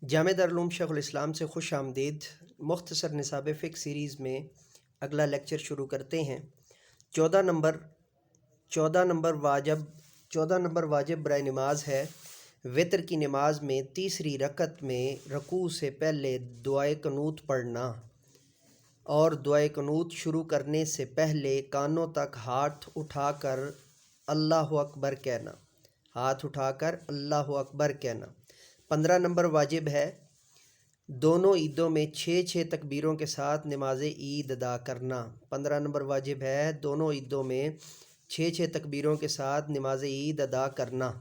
جامعہ دارالعلوم شیخ الاسلام سے خوش آمدید۔ مختصر نصاب فقہ سیریز میں اگلا لیکچر شروع کرتے ہیں۔ 14 نمبر واجب برائے نماز ہے۔ وتر کی نماز میں تیسری رکعت میں رکوع سے پہلے دعائے قنوت پڑھنا اور دعائے قنوت شروع کرنے سے پہلے کانوں تک ہاتھ اٹھا کر اللہ اکبر کہنا۔ ہاتھ اٹھا کر اللہ اکبر کہنا۔ 15 نمبر واجب ہے دونوں عیدوں میں 6 تکبیروں کے ساتھ نماز عید ادا کرنا۔ 15 نمبر واجب ہے دونوں عیدوں میں 6 تکبیروں کے ساتھ نماز عید ادا کرنا۔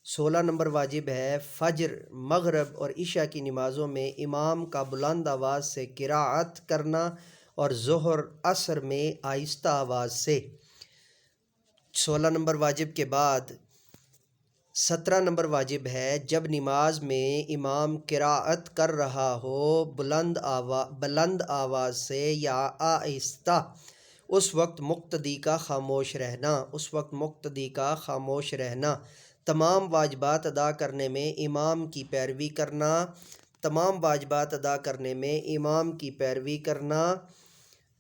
16 نمبر واجب ہے فجر، مغرب اور عشاء کی نمازوں میں امام کا بلند آواز سے قرأت کرنا اور ظہر عصر میں آہستہ آواز سے۔ 16 نمبر واجب کے بعد 17 نمبر واجب ہے جب نماز میں امام قرأت کر رہا ہو بلند آواز سے یا آہستہ، اس وقت مقتدی کا خاموش رہنا۔ تمام واجبات ادا کرنے میں امام کی پیروی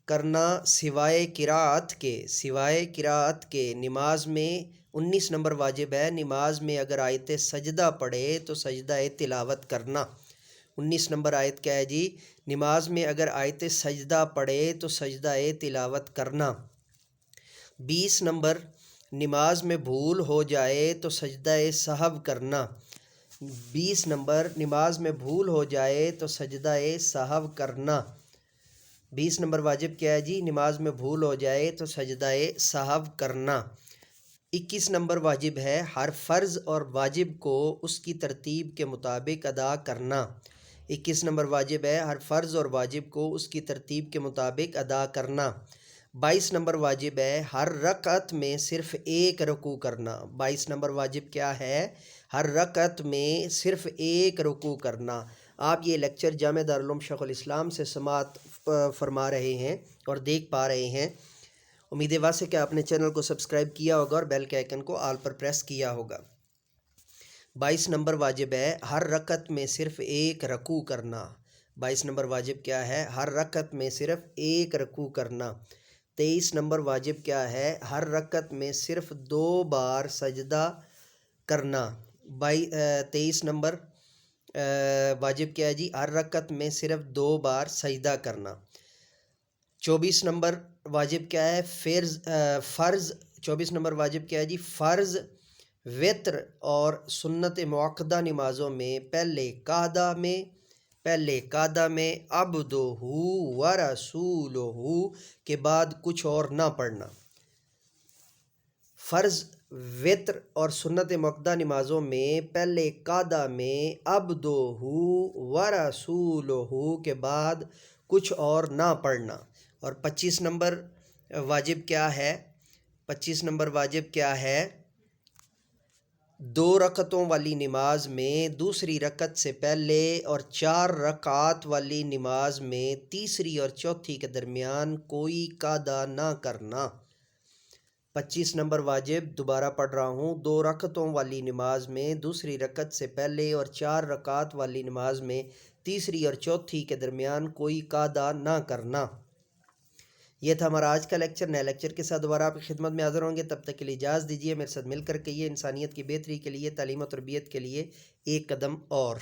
کرنا سوائے قرأت کے۔ نماز میں 19 نمبر واجب ہے نماز میں اگر آیت سجدہ پڑھے تو سجدہ تلاوت کرنا۔ 19 نمبر آیت کیا ہے جی؟ نماز میں اگر آیت سجدہ پڑھے تو سجدہ تلاوت کرنا۔ 20 نمبر نماز میں بھول ہو جائے تو سجدہ سہو کرنا۔ 20 نمبر نماز میں بھول ہو جائے تو سجدہ سہو کرنا۔ 20 نمبر واجب کیا ہے جی؟ نماز میں بھول ہو جائے تو سجدہ سہو کرنا۔ 21 نمبر واجب ہے ہر فرض اور واجب کو اس کی ترتیب کے مطابق ادا کرنا۔ 21 نمبر واجب ہے ہر فرض اور واجب کو اس کی ترتیب کے مطابق ادا کرنا۔ 22 نمبر واجب ہے ہر رکعت میں صرف ایک رکوع کرنا۔ 22 نمبر واجب کیا ہے؟ ہر رکعت میں صرف ایک رکوع کرنا۔ آپ یہ لیکچر جامعہ دارالعلوم شیخ الاسلام سے سماعت فرما رہے ہیں اور دیکھ پا رہے ہیں۔ امید واسع کہ آپ نے چینل کو سبسکرائب کیا ہوگا اور بیل کے آئیکن کو آل پر پریس کیا ہوگا۔ 22 نمبر واجب ہے ہر رکعت میں صرف ایک رکوع کرنا۔ 22 نمبر واجب کیا ہے؟ ہر رکعت میں صرف ایک رکوع کرنا۔ 23 نمبر واجب کیا ہے؟ ہر رکعت میں صرف 2 بار سجدہ کرنا۔ 23 نمبر واجب کیا ہے جی؟ ہر رکعت میں صرف 2 بار سجدہ کرنا۔ 24 نمبر واجب کیا ہے؟ فرض 24 نمبر واجب کیا ہے جی؟ فرض، وتر اور سنت مؤکدہ نمازوں میں پہلے قعدہ میں عبدہ و رسولہ کے بعد کچھ اور نہ پڑھنا۔ فرض، وتر اور سنت مؤکدہ نمازوں میں پہلے قعدہ میں عبدہ و رسولہ کے بعد کچھ اور نہ پڑھنا۔ اور 25 نمبر واجب کیا ہے؟ 25 نمبر واجب کیا ہے؟ 2 رکعتوں والی نماز میں دوسری رکعت سے پہلے اور 4 رکعات والی نماز میں تیسری اور چوتھی کے درمیان کوئی قعدہ نہ کرنا۔ 25 نمبر واجب دوبارہ پڑھ رہا ہوں، 2 رکعتوں والی نماز میں دوسری رکعت سے پہلے اور 4 رکعات والی نماز میں تیسری اور چوتھی کے درمیان کوئی قعدہ نہ کرنا۔ یہ تھا ہمارا آج کا لیکچر۔ نئے لیکچر کے ساتھ دوبارہ آپ کی خدمت میں حاضر ہوں گے، تب تک کے لیے اجازت دیجیے۔ میرے ساتھ مل کر کے یہ انسانیت کی بہتری کے لیے، تعلیم و تربیت کے لیے ایک قدم اور